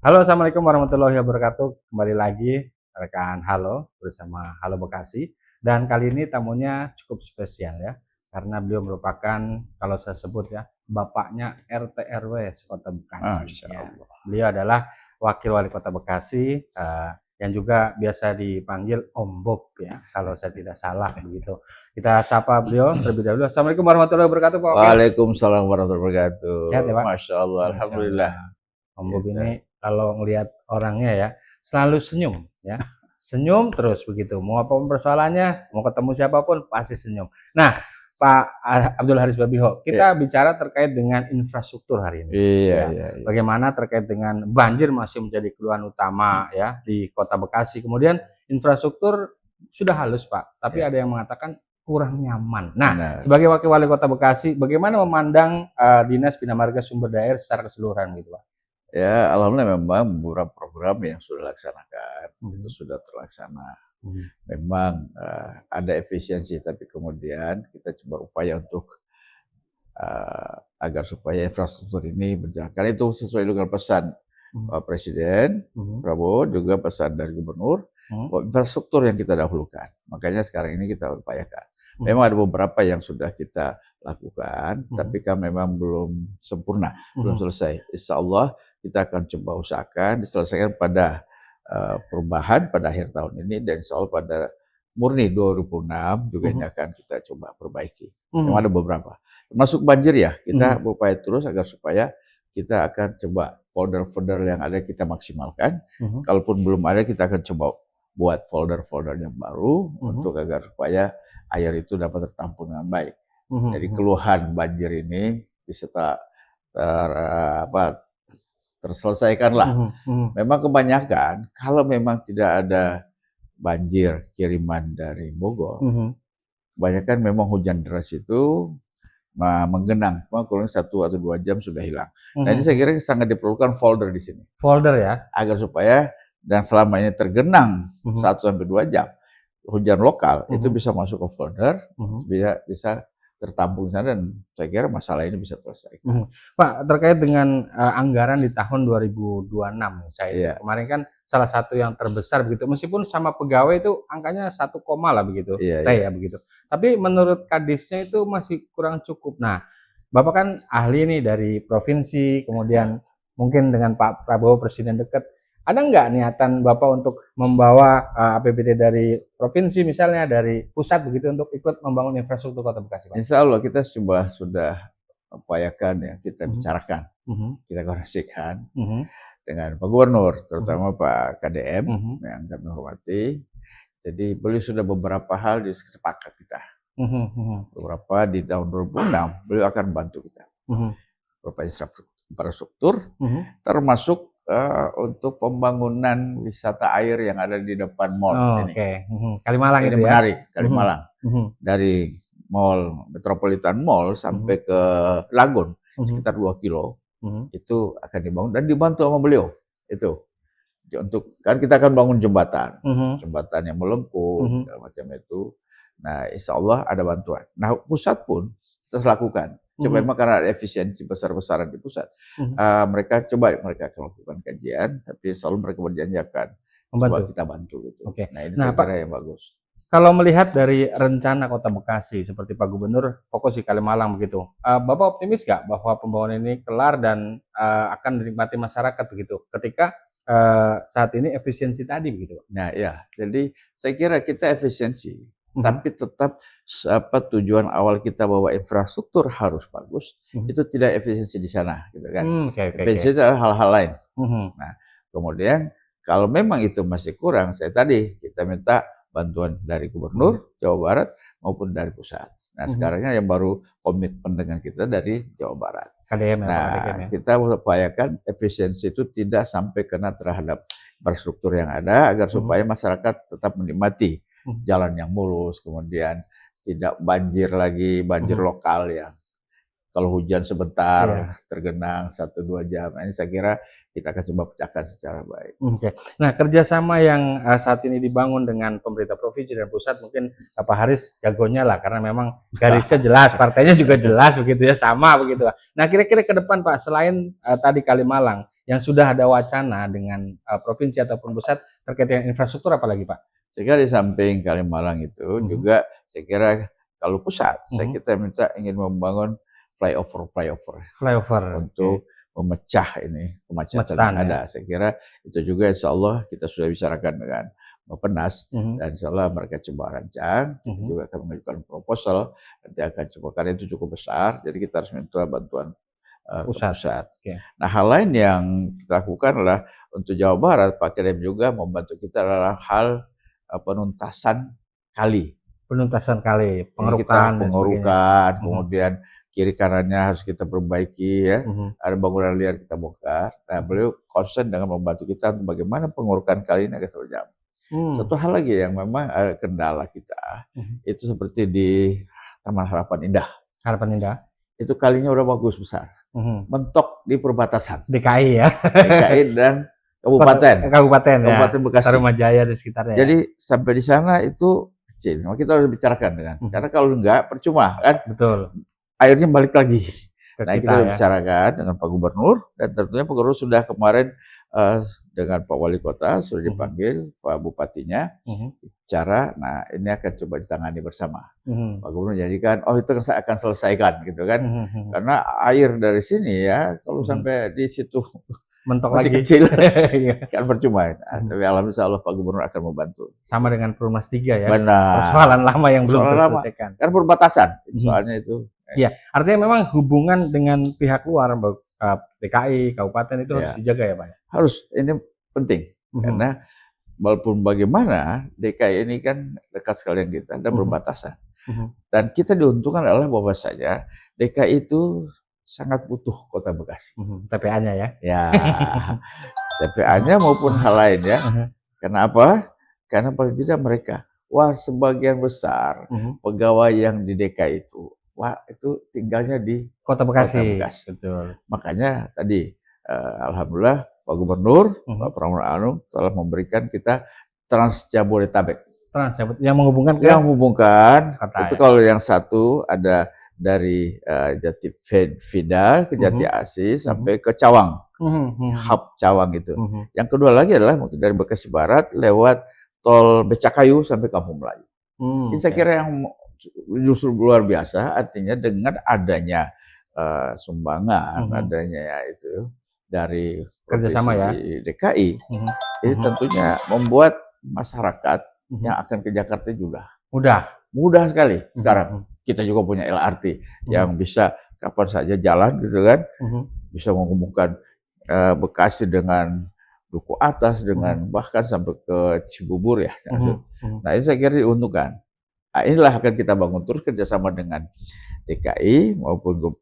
Halo, assalamualaikum warahmatullahi wabarakatuh. Kembali lagi rekan Halo bersama Halo Bekasi. Dan kali ini tamunya cukup spesial ya, karena beliau merupakan kalau saya sebut ya bapaknya RT RW sekota Bekasi. Masya Ya, Allah. beliau adalah Wakil Wali Kota Bekasi yang juga biasa dipanggil Om Bob ya, kalau saya tidak salah begitu. Kita sapa beliau terlebih dahulu. Assalamualaikum warahmatullahi wabarakatuh, Pak Wakil. Waalaikumsalam warahmatullahi wabarakatuh. Sehat ya, Pak? Masya Allah, Masya alhamdulillah. Allah. Om Bob Gitu. ini kalau ngelihat orangnya ya selalu senyum ya. Senyum terus begitu. Mau apapun persoalannya, mau ketemu siapapun pasti senyum. Nah, Pak Abdul Haris Babiho, kita bicara terkait dengan infrastruktur hari ini. Iya, Ya, iya, iya. bagaimana terkait dengan banjir masih menjadi keluhan utama ya di Kota Bekasi. Kemudian infrastruktur sudah halus, Pak, tapi Ya. ada yang mengatakan kurang nyaman. Nah, Benar. sebagai Wakil Wali Kota Bekasi, bagaimana memandang Dinas Bina Marga Sumber Daya Air secara keseluruhan gitu, Pak? Ya, alhamdulillah memang beberapa program yang sudah dilaksanakan itu Mhm. sudah terlaksana. Mhm. Memang ada efisiensi, tapi kemudian kita coba upaya untuk agar supaya infrastruktur ini berjalan. Karena itu sesuai dengan pesan Mhm. Pak Presiden Mhm. Prabowo, juga pesan dari Gubernur, Mhm. bahwa infrastruktur yang kita dahulukan. Makanya sekarang ini kita upayakan. Mhm. Memang ada beberapa yang sudah kita lakukan, Mhm. tapi kan memang belum sempurna, belum Mhm. selesai. Insya Allah kita akan coba usahakan diselesaikan pada perubahan pada akhir tahun ini, dan insya Allah pada murni 2006 juga ini Mhm. akan kita coba perbaiki. Memang Mhm. ada beberapa, termasuk banjir ya, kita Mhm. berupaya terus agar supaya kita akan coba folder-folder yang ada kita maksimalkan. Mhm. Kalaupun belum ada, kita akan coba buat folder-folder yang baru Mhm. untuk agar supaya air itu dapat tertampung dengan baik. Mhm. Jadi Mhm. keluhan banjir ini bisa terselesaikan lah. Mhm. Mhm. Memang kebanyakan kalau memang tidak ada banjir kiriman dari Bogor, Mhm. kebanyakan memang hujan deras itu menggenang, cuma kurang 1 atau 2 jam sudah hilang. Nah ini saya Mhm. kira sangat diperlukan folder di sini, Folder ya? agar supaya dan selama ini tergenang Mhm. 1 sampai 2 jam hujan lokal itu Mhm. bisa masuk ke folder, Mhm. bisa tertampung di sana, dan saya kira masalah ini bisa terselesaikan. Mhm. Pak, terkait dengan, anggaran di tahun 2026 saya hitung. Iya, Kemarin kan salah satu yang terbesar begitu, meskipun sama pegawai itu angkanya 1 koma lah begitu, iya, T iya. ya begitu. Tapi menurut Kadisnya itu masih kurang cukup. Nah, Bapak kan ahli nih dari provinsi, kemudian mungkin dengan Pak Prabowo presiden dekat, ada nggak niatan Bapak untuk membawa, APBD dari provinsi misalnya, dari pusat begitu untuk ikut membangun infrastruktur Kota Bekasi, Pak? Insya Allah kita sudah upayakan ya, kita Mhm. bicarakan, Mhm. kita koreksikan Mhm. dengan Pak Gubernur, Mhm. terutama Pak KDM Mhm. yang kami hormati. Jadi beliau sudah beberapa hal disepakat kita. Mhm. Mhm. Beberapa di tahun 2006 beliau akan bantu kita Mhm. beberapa infrastruktur, Mhm. termasuk untuk pembangunan wisata air yang ada di depan mall Oh, ini. oke. Mhm. Kalimalang Ini itu ya? menarik, Mhm. Kalimalang. Mhm. Dari Mall Metropolitan Mall Mhm. sampai ke Lagun Mhm. sekitar 2 kilo Mhm. itu akan dibangun dan dibantu sama beliau. Itu untuk kan kita akan bangun jembatan, Mhm. jembatan yang melengkung Mhm. segala macam itu. Nah, insya Allah ada bantuan. Nah, pusat pun kita lakukan. Coba Mhm. memang karena ada efisiensi besar-besaran di pusat, Mhm. mereka akan lakukan kajian, tapi selalu mereka berjanji akan coba Membantu. kita bantu gitu. Oke. Nah, ini Nah, saya Pak, kira yang bagus. kalau melihat dari rencana Kota Bekasi seperti Pak Gubernur fokus di Kalimalang begitu, Bapak optimis nggak bahwa pembangunan ini kelar dan, akan dinikmati masyarakat begitu ketika, saat ini efisiensi tadi begitu, Pak? Nah, ya, jadi saya kira kita efisiensi, Mhm. tapi tetap tujuan awal kita bahwa infrastruktur harus bagus, Mhm. itu tidak efisiensi di sana, gitu kan. Oke, oke, oke. Efisiensi adalah hal-hal lain. Mhm. Nah, kemudian kalau memang itu masih kurang, kita minta bantuan dari Mhm. Gubernur Jawa Barat maupun dari pusat. Nah, Mhm. sekarangnya yang baru komitmen dengan kita dari Jawa Barat. KDM ya, Pak KDM Nah, ya? kita upayakan efisiensi itu tidak sampai kena terhadap infrastruktur yang ada, agar Mhm. supaya masyarakat tetap menikmati Mhm. jalan yang mulus, kemudian tidak banjir lagi, banjir Mhm. lokal ya. Kalau hujan Iya. sebentar tergenang 1-2 jam. Nah, ini saya kira kita akan coba pecahkan secara baik. Oke. Nah, kerjasama yang, saat ini dibangun dengan pemerintah provinsi dan pusat mungkin, Pak Haris jagonya lah karena memang garisnya jelas, partainya juga jelas begitu ya, sama begitu lah. Nah, kira-kira ke depan Pak, selain, tadi Kalimalang, yang sudah ada wacana dengan provinsi ataupun pusat terkait dengan infrastruktur apalagi Pak? Saya kira di samping Kalimalang itu juga saya kira kalau pusat, kita minta ingin membangun flyover Flyover, untuk memecah ini kemacetan yang ada. Saya kira itu juga insya Allah kita sudah bicarakan dengan Bappenas dan insya Allah mereka coba rancang, kita juga akan mengajukan proposal, nanti akan coba karena itu cukup besar, jadi kita harus minta bantuan pusat. Nah hal lain yang kita lakukan adalah untuk Jawa Barat, Pak Kadem juga membantu kita adalah hal penuntasan kali. Penuntasan kali, pengerukan, kemudian kiri kanannya harus kita perbaiki ya. Ada bangunan liar kita bongkar. Nah, beliau concern dengan membantu kita bagaimana pengurukan kali ini akan terjadi. Satu hal lagi yang memang ada kendala kita itu seperti di Taman Harapan Indah. Harapan Indah. Itu kalinya udah bagus besar. Mentok di perbatasan. DKI ya. DKI dan Kabupaten Bekasi. Tarumajaya di sekitarnya. Jadi sampai di sana itu kecil. Maka kita harus bicarakan dengan. Karena kalau enggak percuma kan. Betul. Airnya balik lagi. Nah kita bicarakan dengan Pak Gubernur dan tentunya Pak Gubernur sudah kemarin dengan Pak Wali Kota sudah dipanggil Pak Bupatinya bicara. Nah ini akan coba ditangani bersama. Pak Gubernur janjikan, oh itu saya akan selesaikan gitu kan. Karena air dari sini ya kalau sampai di situ mentok masih lagi kecil kan percuma. Tapi alhamdulillah Pak Gubernur akan membantu. Sama dengan Perumnas 3 ya. Benar. Persoalan lama yang belum terselesaikan. Kan perbatasan soalnya itu. Iya, artinya memang hubungan dengan pihak luar, DKI, kabupaten itu harus dijaga ya Pak? Harus, ini penting. Karena walaupun bagaimana, DKI ini kan dekat sekali dengan kita dan berbatasan. Dan kita diuntungkan adalah bahwasanya DKI itu sangat butuh Kota Bekasi. TPA-nya ya? Ya, TPA-nya maupun hal lain ya. Kenapa? Karena paling tidak mereka, sebagian besar pegawai yang di DKI itu, itu tinggalnya di Kota Bekasi. Betul. Makanya tadi, alhamdulillah Pak Gubernur, Pak Pramono Anung telah memberikan kita Trans Jabodetabek. Yang menghubungkan ke? Yang menghubungkan, itu ya? kalau yang satu ada dari Jati Vida ke Jati Asih sampai ke Cawang, hub Cawang itu. Yang kedua lagi adalah mungkin dari Bekasi Barat lewat tol Becakayu sampai Kampung Melayu. Ini saya kira yang justru luar biasa, artinya dengan adanya sumbangan, adanya itu dari kerjasama ya DKI, ini tentunya membuat masyarakat yang akan ke Jakarta juga mudah sekali sekarang. Kita juga punya LRT yang bisa kapan saja jalan gitu kan, bisa menghubungkan Bekasi dengan Duku Atas dengan bahkan sampai ke Cibubur ya. Nah ini saya kira diuntungkan. Nah, inilah akan kita bangun terus kerjasama dengan DKI maupun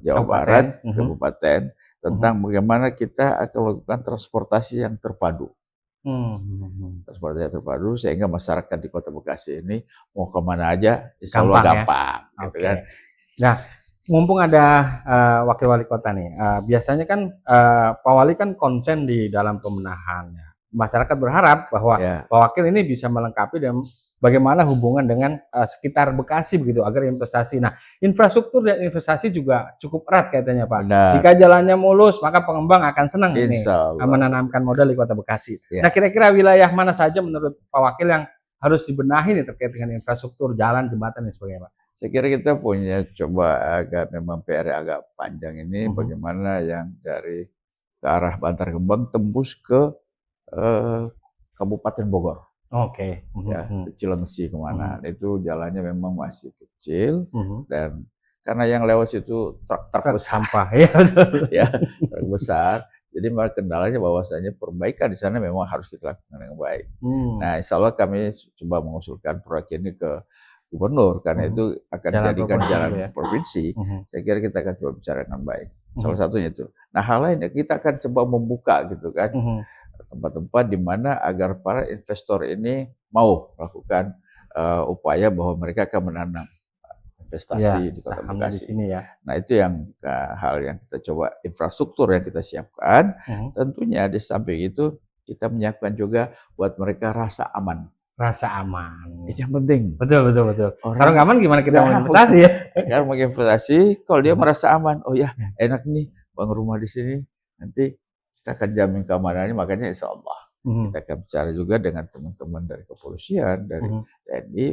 Jawa Barat, Kabupaten tentang bagaimana kita akan melakukan transportasi yang terpadu. Transportasi yang terpadu sehingga masyarakat di Kota Bekasi ini mau kemana aja insya Allah gampang gitu kan. Nah mumpung ada wakil wali kota nih, biasanya kan Pak Wali kan konsen di dalam pembenahannya. Masyarakat berharap bahwa Pak Wakil ini bisa melengkapi dan bagaimana hubungan dengan sekitar Bekasi begitu agar investasi. Nah, infrastruktur dan investasi juga cukup erat katanya Pak. Jika jalannya mulus, maka pengembang akan senang ini menanamkan modal di Kota Bekasi. Nah, kira-kira wilayah mana saja menurut Pak Wakil yang harus dibenahi nih terkait dengan infrastruktur, jalan, jembatan dan sebagainya Pak? Saya kira kita punya memang PR agak panjang ini bagaimana yang dari ke arah Bantar Gebang tembus ke Kabupaten Bogor. Ya, Cilengsi kemana. Itu jalannya memang masih kecil dan karena yang lewat situ truk sampah ya, truk besar. Jadi kendalanya bahwasanya perbaikan di sana memang harus kita lakukan dengan baik. Nah, insya Allah kami coba mengusulkan proyek ini ke Gubernur karena itu akan dijadikan jalan provinsi. Saya kira kita akan coba bicara dengan baik. Salah satunya itu. Nah, hal lainnya kita akan coba membuka gitu kan tempat-tempat di mana agar para investor ini mau melakukan upaya bahwa mereka akan menanam investasi di Kota Bekasi. Nah, itu yang hal yang kita coba, infrastruktur yang kita siapkan. Tentunya di samping itu kita menyiapkan juga buat mereka rasa aman. Rasa aman. Itu yang penting. Betul. Kalau nggak aman gimana kita mau investasi ya? Kalau mau investasi, kalau dia merasa aman, oh ya enak nih bangun rumah di sini, nanti kita akan jamin keamanannya. Makanya insya Allah kita akan bicara juga dengan teman-teman dari kepolisian, dari TNI,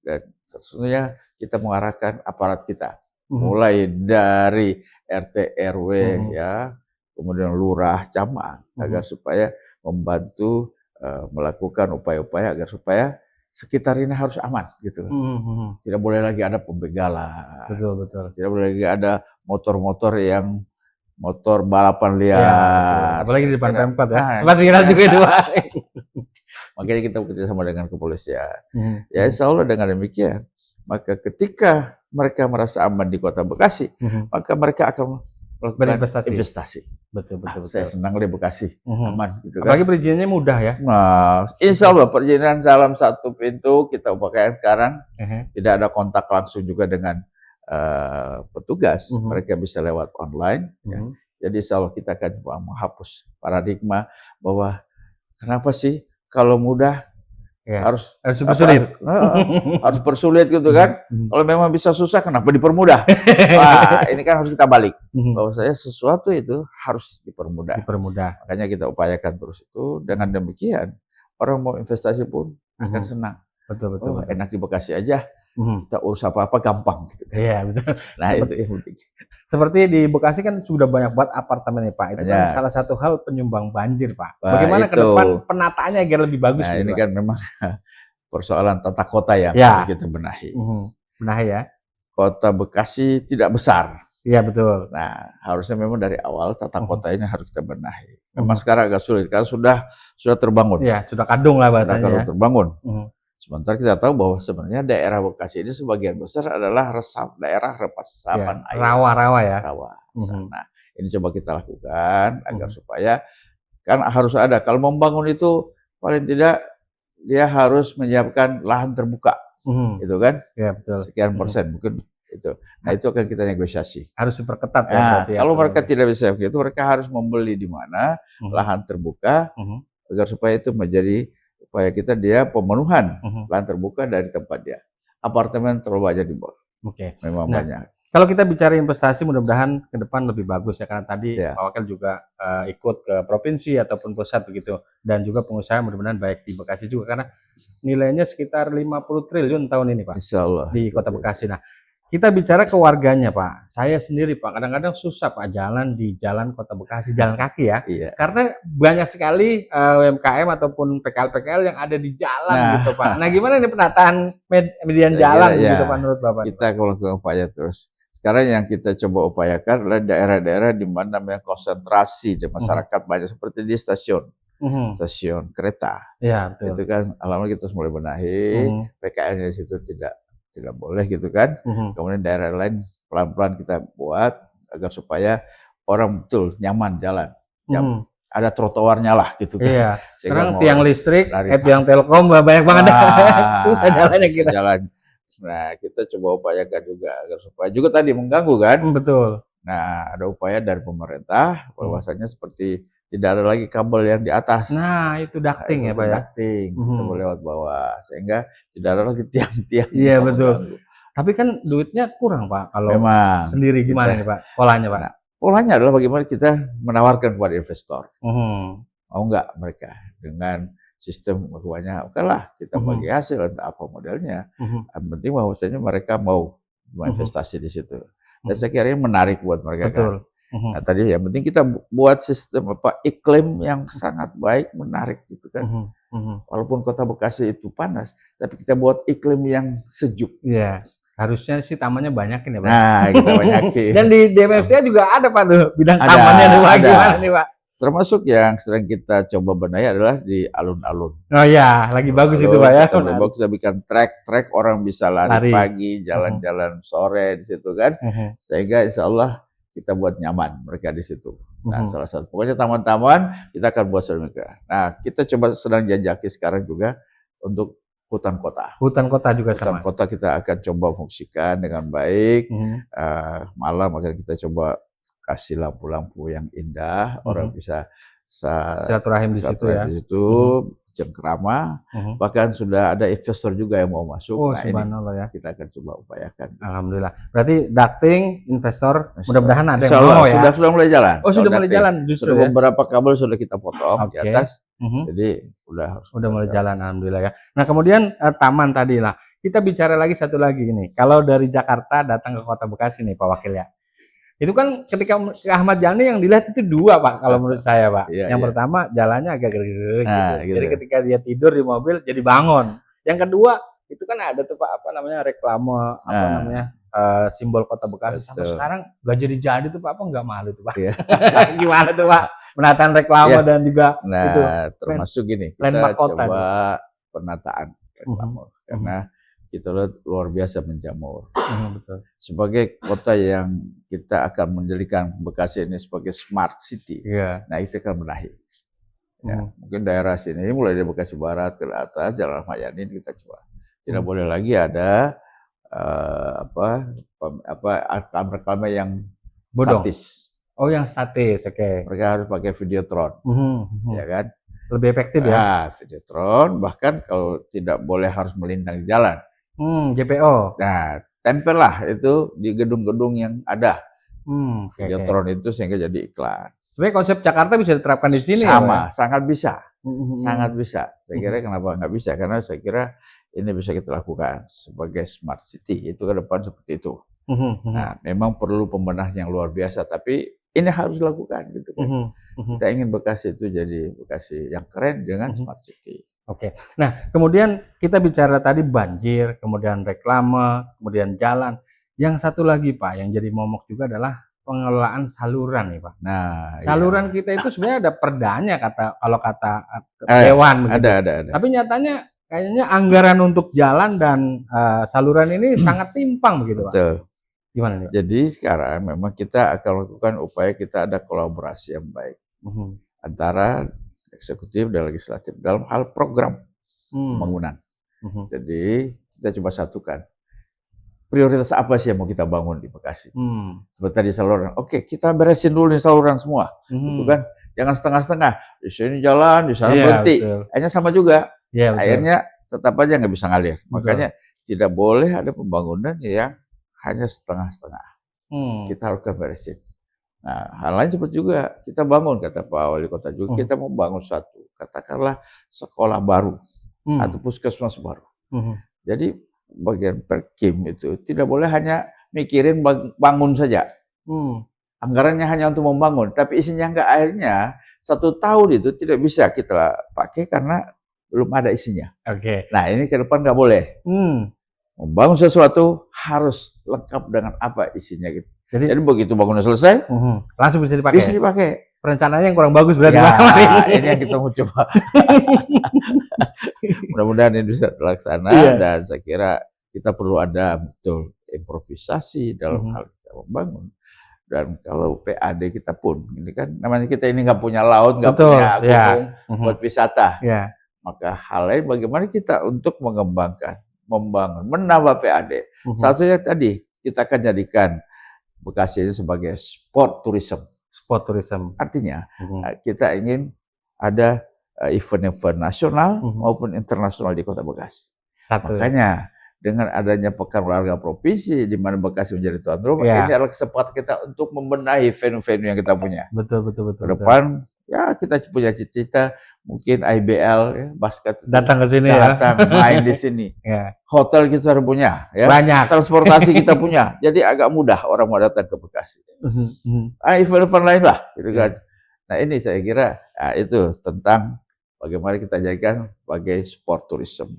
dan tentunya kita mengarahkan aparat kita, mulai dari RT RW ya, kemudian lurah, camat, agar supaya membantu melakukan upaya-upaya agar supaya sekitar ini harus aman gitu. Tidak boleh lagi ada pembegalan. Betul. Tidak boleh lagi ada motor-motor yang motor balapan liar. Ya, apalagi di depan Pemkot ya. Masih kira juga itu, Pak. Makanya kita bekerja sama dengan kepolisian. Ya insya Allah dengan demikian, maka ketika mereka merasa aman di Kota Bekasi, maka mereka akan melakukan investasi. Betul. Saya senang di Bekasi, aman gitu kan. Apalagi perizinannya mudah ya. Nah, insya Allah perizinan dalam satu pintu kita upayakan sekarang. Tidak ada kontak langsung juga dengan petugas, mereka bisa lewat online. Ya. Jadi insya Allah kita akan menghapus paradigma bahwa kenapa sih kalau mudah harus persulit, harus persulit gitu kan? Kalau memang bisa susah, kenapa dipermudah? Wah, ini kan harus kita balik. Bahwa saya sesuatu itu harus dipermudah. Makanya kita upayakan terus itu. Dengan demikian, orang mau investasi pun akan senang. Betul. Enak di Bekasi aja. Kita urus apa-apa gampang gitu kan. Iya, betul. Nah, itu yang penting. Seperti di Bekasi kan sudah banyak banget apartemen ya, Pak. Itu kan salah satu hal penyumbang banjir, Pak. Bagaimana ke depan penataannya agar lebih bagus? Nah, ini kan memang persoalan tata kota yang harus kita benahi. Benahi ya. Kota Bekasi tidak besar. Iya, betul. Nah, harusnya memang dari awal tata kota ini harus kita benahi. Memang sekarang agak sulit karena sudah terbangun. Iya, sudah kadung lah bahasanya. Sudah terbangun. Sementara kita tahu bahwa sebenarnya daerah Bekasi ini sebagian besar adalah daerah resapan air. Rawa-rawa ya. Rawa. Nah, ini coba kita lakukan agar supaya kan harus ada. Kalau membangun itu paling tidak dia harus menyiapkan lahan terbuka, gitu kan? Ya, betul. Sekian persen mungkin itu. Nah, itu akan kita negosiasi. Harus diperketat ya. Nah, kalau mereka tidak bisa begitu, mereka harus membeli di mana lahan terbuka agar supaya itu menjadi upaya kita dia pemenuhan lahan terbuka dari tempat dia. Apartemen terlalu banyak dibuat. Memang banyak. Kalau kita bicara investasi, mudah-mudahan ke depan lebih bagus ya, karena tadi Pak Wakil juga ikut ke provinsi ataupun pusat begitu, dan juga pengusaha mudah-mudahan baik di Bekasi juga, karena nilainya sekitar 50 triliun tahun ini, Pak. Insya Allah. Di Kota Bekasi. Nah, kita bicara ke warganya, Pak. Saya sendiri, Pak, kadang-kadang susah, Pak, jalan di jalan Kota Bekasi, jalan kaki ya. Karena banyak sekali UMKM ataupun PKL-PKL yang ada di jalan gitu, Pak. Nah, gimana ini penataan median jalan gitu, Pak, menurut Bapak? Kita kalau upaya terus. Sekarang yang kita coba upayakan adalah daerah-daerah di mana namanya konsentrasi di masyarakat banyak, seperti di stasiun kereta. Iya, betul. Itu kan alhamdulillah kita mulai benahi, PKL-nya di situ tidak boleh gitu kan. Kemudian daerah lain pelan-pelan kita buat agar supaya orang betul nyaman jalan. Ada trotoarnya lah gitu kan. Iya. Sekarang tiang listrik, tiang Telkom banyak banget. Susah jalannya kita. Nah, kita coba upayakan juga agar supaya juga tadi mengganggu kan. Betul. Nah, ada upaya dari pemerintah bahwasanya seperti tidak ada lagi kabel yang di atas. Nah, itu ducting ya, Pak ya. Ducting, kita boleh lewat bawah sehingga tidak ada lagi tiang-tiang. Iya, betul. Tapi kan duitnya kurang, Pak, kalau sendiri gimana nih, Pak? Polanya, Pak? Nah, polanya adalah bagaimana kita menawarkan kepada investor. Mau nggak mereka dengan sistem uangnya, oke lah kita bagi hasil entah apa modelnya. Yang penting bahwasanya mereka mau investasi di situ. Dan saya kira ini menarik buat mereka. Betul. Kan. Nah tadi yang penting kita buat sistem iklim yang sangat baik, menarik gitu kan. Walaupun Kota Bekasi itu panas, tapi kita buat iklim yang sejuk. Iya. Harusnya sih tamannya banyakin ya, Pak. Nah, kita banyakin. Dan di DMFC juga ada, Pak, tuh bidang tamannya tuh gimana nih, Pak? Termasuk yang sering kita coba benahi adalah di alun-alun. Oh iya, lagi bagus itu, Pak ya. Kita bikin trek orang bisa lari pagi, jalan-jalan sore di situ kan. Sehingga insya Allah kita buat nyaman mereka di situ. Nah, salah satu pokoknya taman-taman kita akan buat sedemikian. Nah, kita coba sedang jajaki sekarang juga untuk hutan kota. Hutan kota juga sama. Hutan kota kita akan coba fungsikan dengan baik. Malam akan kita coba kasih lampu-lampu yang indah, orang bisa silaturahim di situ ya. Di situ. cengkerama, bahkan sudah ada investor juga yang mau masuk. Oh, nah subhanallah ya. Kita akan coba upayakan. Alhamdulillah. Berarti ducting investor mudah-mudahan ada yang mau ya. Sudah mulai jalan. Oh, sudah mulai jalan justru sudah ya. beberapa kabel sudah kita potong di atas. Jadi udah mulai jalan, alhamdulillah ya. Nah, kemudian taman tadi lah. Kita bicara lagi satu lagi nih. Kalau dari Jakarta datang ke Kota Bekasi nih Pak Wakil ya. Itu kan ketika Ahmad Yani yang dilihat itu dua Pak, kalau menurut saya Pak. Yang pertama jalannya agak gerg gitu. Jadi ketika dia tidur di mobil jadi bangun. Yang kedua itu kan ada tuh Pak reklame simbol Kota Bekasi. Sampai sekarang nggak jadi tuh Pak, apa nggak malu tuh Pak? Gimana tuh Pak penataan reklame dan juga itu termasuk gini, kita coba penataan reklame karena kita lihat luar biasa menjamur. Betul. Sebagai kota yang kita akan menjadikan Bekasi ini sebagai smart city, nah itu akan benahi. Mungkin daerah sini mulai dari Bekasi Barat ke atas Jalan Ahmad Yani kita coba. Tidak boleh lagi ada reklame yang statis. Oh, yang statis, Mereka harus pakai videotron, ya kan? Lebih efektif ya. Videotron, bahkan kalau tidak boleh harus melintang di jalan. JPO. Nah, tempellah itu di gedung-gedung yang ada. Videotron itu sehingga jadi iklan. Sebenarnya konsep Jakarta bisa diterapkan di sini ya? Sangat bisa. Sangat bisa. Saya kira kenapa nggak bisa? Karena saya kira ini bisa kita lakukan sebagai smart city. Itu ke depan seperti itu. Nah, memang perlu pembenahan yang luar biasa, tapi ini harus dilakukan gitu kan. Kita ingin Bekasi itu jadi Bekasi yang keren dengan smart city. Nah, kemudian kita bicara tadi banjir, kemudian reklame, kemudian jalan. Yang satu lagi Pak, yang jadi momok juga adalah pengelolaan saluran nih Pak. Nah, saluran kita itu sebenarnya ada perdanya kalau kata Dewan begitu. Ada. Tapi nyatanya kayaknya anggaran untuk jalan dan saluran ini sangat timpang begitu Pak. Betul. Gimana nih Pak? Jadi sekarang memang kita akan lakukan upaya kita ada kolaborasi yang baik antara eksekutif dan legislatif dalam hal program pembangunan. Jadi kita coba satukan prioritas apa sih yang mau kita bangun di Bekasi. Seperti tadi saluran, kita beresin dulu nih saluran semua, gitu kan? Jangan setengah-setengah. Di sini jalan, di sana berhenti. Akhirnya sama juga. Akhirnya tetap aja nggak bisa ngalir. Makanya tidak boleh ada pembangunan yang hanya setengah-setengah. Kita harus beresin. Nah, hal lain seperti juga kita bangun, kata Pak Wali Kota juga, kita mau bangun satu, katakanlah sekolah baru atau puskesmas baru. Jadi bagian Perkim itu tidak boleh hanya mikirin bangun saja. Anggarannya hanya untuk membangun, tapi isinya enggak, akhirnya 1 tahun itu tidak bisa kita pakai karena belum ada isinya. Nah, ini ke depan nggak boleh. Membangun sesuatu harus lengkap dengan apa isinya gitu. Jadi begitu bangunan selesai, langsung bisa dipakai. Bisa dipakai. Perencanaannya yang kurang bagus berarti. Ini yang kita mau coba. Mudah-mudahan ini bisa terlaksana dan saya kira kita perlu ada betul improvisasi dalam hal kita membangun. Dan kalau PAD kita pun, ini kan namanya kita ini nggak punya laut, nggak punya gunung buat wisata. Maka hal lain bagaimana kita untuk mengembangkan, membangun, menambah PAD. Satunya tadi kita akan jadikan Bekasi ini sebagai sport tourism. Sport tourism. Artinya kita ingin ada event-event nasional maupun internasional di Kota Bekasi. Makanya dengan adanya Pekan Olahraga Provinsi di mana Bekasi menjadi tuan rumah, ini adalah kesempatan kita untuk membenahi venue-venue yang kita punya. Betul. Ke depan ya kita punya cita-cita mungkin IBL basket datang ke sini main di sini. Hotel kita sudah punya banyak. Transportasi kita punya. Jadi agak mudah orang mau datang ke Bekasi. Event-event lain lah gitu kan. Nah, ini saya kira itu tentang bagaimana kita jadikan sebagai sport tourism.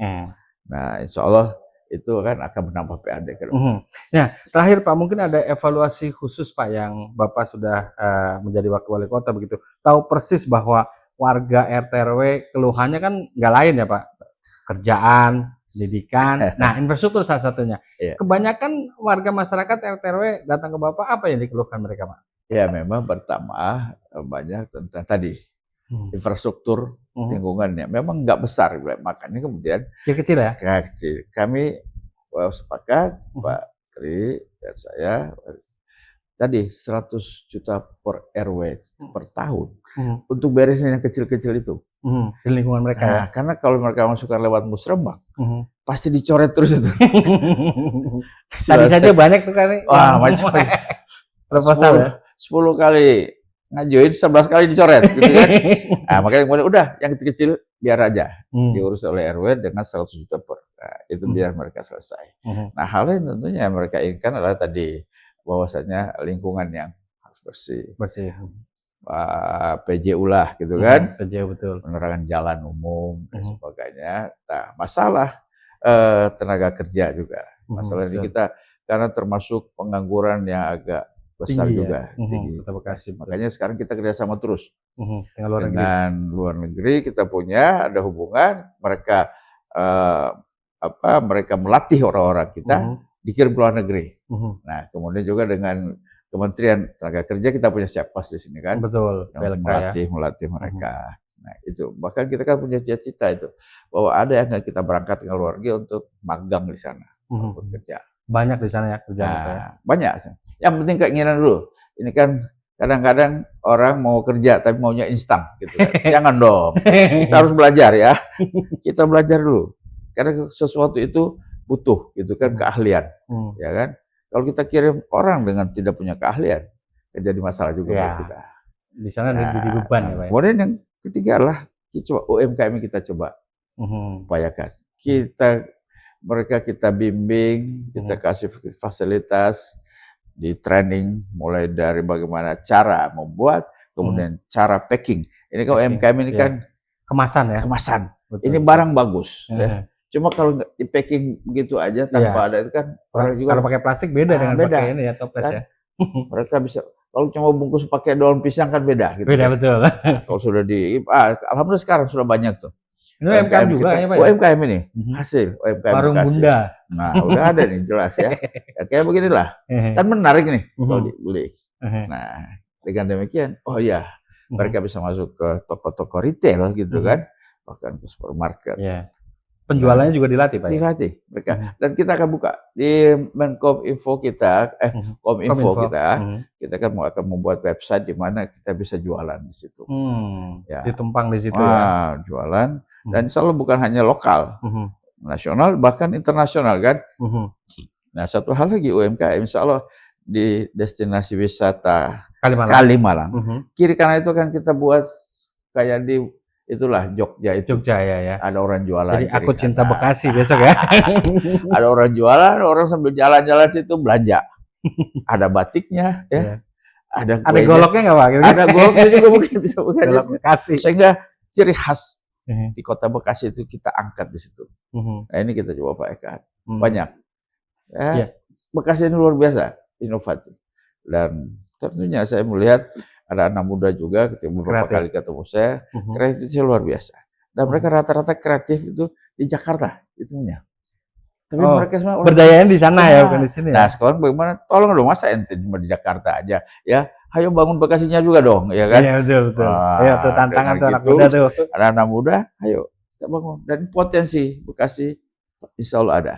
Nah, insya Allah itu kan akan menambah PAD ke depan. Nah, terakhir Pak, mungkin ada evaluasi khusus Pak yang Bapak sudah menjadi wakil wali kota begitu. Tahu persis bahwa warga RT RW keluhannya kan nggak lain ya Pak, kerjaan, pendidikan, nah infrastruktur salah satunya. Kebanyakan warga masyarakat RT RW datang ke Bapak, apa yang dikeluhkan mereka Pak? Ya memang pertama banyak tentang tadi infrastruktur lingkungannya memang nggak besar, makanya kemudian kecil-kecil ya. Kecil. Kami sepakat Pak Tri dan saya tadi 100 juta per RW per tahun untuk beresin yang kecil-kecil itu. Di lingkungan mereka ya. Karena kalau mereka masukkan lewat musrembang, pasti dicoret terus itu. Tadi saja banyak tuh kan. Wah, macam proposal ya. 10 kali ngajuin, 11 kali dicoret gitu kan. Nah, makanya kemudian udah yang kecil-kecil biar aja diurus oleh RW dengan 100 juta per. Nah, itu biar mereka selesai. Nah, hal yang tentunya mereka inginkan adalah tadi bahwasanya lingkungan yang harus bersih. PJU lah gitu kan. PJU betul. Penerangan jalan umum dan sebagainya. Nah, masalah tenaga kerja juga. Masalah ini kita karena termasuk pengangguran yang agak besar tinggi juga, tinggi. Kota Bekasi. Makanya sekarang kita kerjasama terus dengan luar negeri. Kita punya ada hubungan. Mereka mereka melatih orang-orang kita dikirim ke luar negeri. Nah, kemudian juga dengan Kementerian Tenaga Kerja kita punya Siappas di sini kan. Betul. Yang melatih mereka. Nah, itu bahkan kita kan punya cita-cita itu bahwa ada yang kita berangkat ke luar negeri untuk magang di sana untuk kerja. Banyak di sana ya kerjaan ya. Banyak. Yang penting keinginan dulu. Ini kan kadang-kadang orang mau kerja tapi maunya instan gitu kan. Jangan dong. Kita harus belajar ya. Kita belajar dulu. Karena sesuatu itu butuh gitu kan keahlian. Ya kan? Kalau kita kirim orang dengan tidak punya keahlian, jadi masalah juga buat kita. Di sana jadi beban ya, Pak. Kemudian yang ketiga adalah UMKM kita coba upayakan. Mereka kita bimbing, kita kasih fasilitas di training mulai dari bagaimana cara membuat, kemudian cara packing. Ini kan UMKM ini kan kemasan ya. Kemasan. Betul. Ini barang bagus. Ya. Cuma kalau di packing begitu aja tanpa ada itu kan orang juga kalau pakai plastik beda dengan pakai ini ya toples kan? Ya. Mereka bisa kalau cuma bungkus pakai daun pisang kan beda gitu. Beda betul. Kalau sudah alhamdulillah sekarang sudah banyak tuh. Ini UMKM juga ya, Pak. UMKM ini hasil UMKM Warung Bunda. Nah, udah ada nih jelas ya. Kayak beginilah. Kan menarik nih kalau dibeli. Nah, dengan demikian mereka bisa masuk ke toko-toko retail gitu kan, bahkan ke supermarket. Penjualannya juga dilatih, Pak. Dilatih mereka. Dan kita akan buka di Menkominfo kita, Kominfo kita kan akan membuat website di mana kita bisa jualan di situ. Ditumpang di situ ya. Jualan dan insya Allah bukan hanya lokal, nasional bahkan internasional kan. Nah, satu hal lagi UMKM insya Allah di destinasi wisata Kalimalang. Kiri kanan itu kan kita buat kayak di itulah Jogja ya. Ada orang jualan. Jadi aku cinta Bekasi besok ya. Ada orang jualan, orang sambil jalan-jalan situ belanja. Ada batiknya ya. Ada goloknya nggak Pak? Ada goloknya juga mungkin bisa bukan. Bekasi. Sehingga ciri khas di Kota Bekasi itu kita angkat di situ. Nah, ini kita coba pakai. Banyak. Bekasi ini luar biasa, inovatif. Dan tentunya saya melihat ada anak muda juga beberapa kali ketemu saya, kreatifnya luar biasa. Dan mereka rata-rata kreatif itu di Jakarta, itunya. Tapi mereka semua berdayanya di sana ya, bukan di sini. Nah, sekarang bagaimana? Tolong dong, masa ente cuma di Jakarta aja, ya? Ayo bangun Bekasinya juga dong, ya kan? Iya betul. Ayo tuh tantangan tuh anak muda tuh. Ada anak muda, ayo kita bangun. Dan potensi Bekasi, insya Allah ada.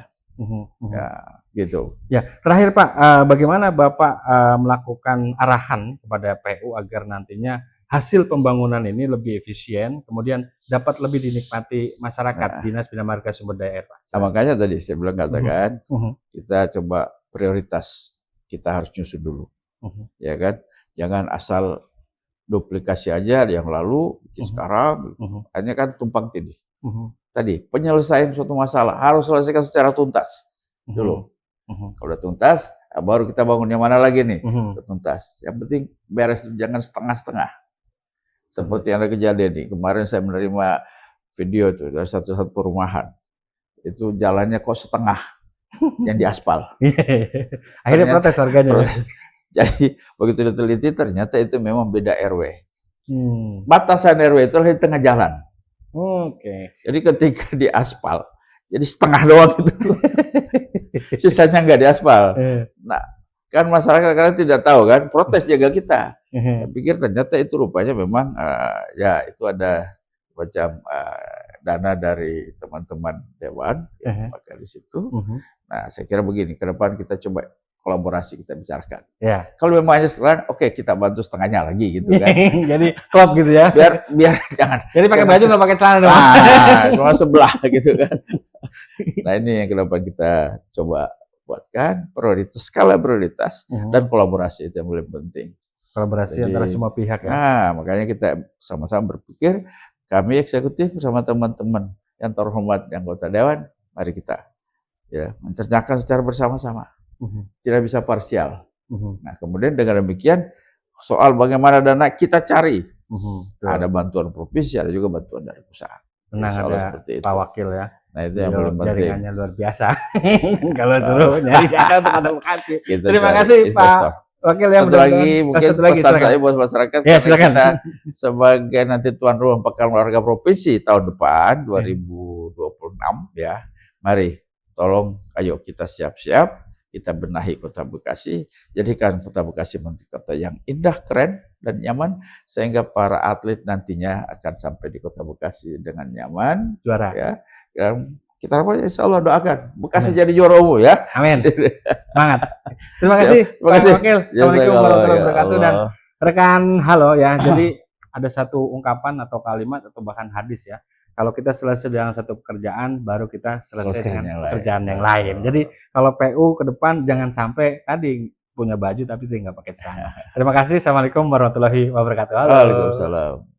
Ya, gitu. Ya, terakhir Pak, bagaimana Bapak melakukan arahan kepada PU agar nantinya hasil pembangunan ini lebih efisien, kemudian dapat lebih dinikmati masyarakat Dinas Bina Marga Sumber Daya Air, Pak? Nah, makanya tadi saya bilang katakan, kita coba prioritas, kita harus nyusun dulu, ya kan? Jangan asal duplikasi aja yang lalu, sekarang, hanya kan tumpang tindih. Tadi penyelesaian suatu masalah harus selesaikan secara tuntas dulu. Kalau udah tuntas, baru kita bangun yang mana lagi nih? Tuntas. Yang penting beres, jangan setengah-setengah. Seperti yang ada kejadian nih. Kemarin saya menerima video tuh dari satu perumahan. Itu jalannya kok setengah yang diaspal. Akhirnya protes warganya. Protes. Jadi begitu diteliti ternyata itu memang beda RW. Batasan RW itu di tengah jalan. Jadi ketika diaspal, jadi setengah doang itu. Sisanya nggak diaspal. Nah, kan masyarakat kadang tidak tahu kan, protes jaga kita. Saya pikir ternyata itu rupanya memang ya itu ada macam dana dari teman-teman dewan yang pakai di situ. Nah, saya kira begini, ke depan kita coba kolaborasi kita bicarakan. Ya. Kalau memang hanya setengah, oke kita bantu setengahnya lagi gitu kan. Jadi klop gitu ya. Biar jangan. Jadi pakai baju nggak pakai celana dong. Cuma sebelah gitu kan. Nah ini yang kenapa kita coba buatkan prioritas, skala prioritas dan kolaborasi itu yang paling penting. Kolaborasi antara semua pihak ya. Nah makanya kita sama-sama berpikir, kami eksekutif bersama teman-teman yang terhormat yang anggota dewan, mari kita ya mencernakan secara bersama-sama. Tidak bisa parsial. Nah, kemudian dengan demikian soal bagaimana dana kita cari. Ada bantuan provinsi, ada juga bantuan dari pusat. Tenang, ada seperti itu. Pak Wakil ya. Nah, itu yang paling penting. Jaringannya luar biasa. Kalau suruh nyari dana untuk advokasi. Terima kasih investor. Pak Wakil ya. Satu lagi mungkin pesan saya buat masyarakat, ya, karena kita sebagai nanti tuan rumah Pekan Olahraga Provinsi tahun depan 2026 ya. Mari tolong ayo kita siap-siap, kita benahi Kota Bekasi, jadikan Kota Bekasi menjadi kota yang indah, keren, dan nyaman, sehingga para atlet nantinya akan sampai di Kota Bekasi dengan nyaman. Juara. Ya, dan kita harapkan insya Allah doakan Bekasi jadi juara umum ya. Amin. Semangat. Terima kasih Pak Wakil. Assalamualaikum warahmatullahi wabarakatuh. Dan rekan halo ya, jadi ada satu ungkapan atau kalimat atau bahkan hadis ya. Kalau kita selesai dengan satu pekerjaan, baru kita selesai dengan pekerjaan yang lain. Jadi kalau PU ke depan jangan sampai tadi punya baju tapi nggak pakai celana. Terima kasih. Assalamualaikum warahmatullahi wabarakatuh. Waalaikumsalam.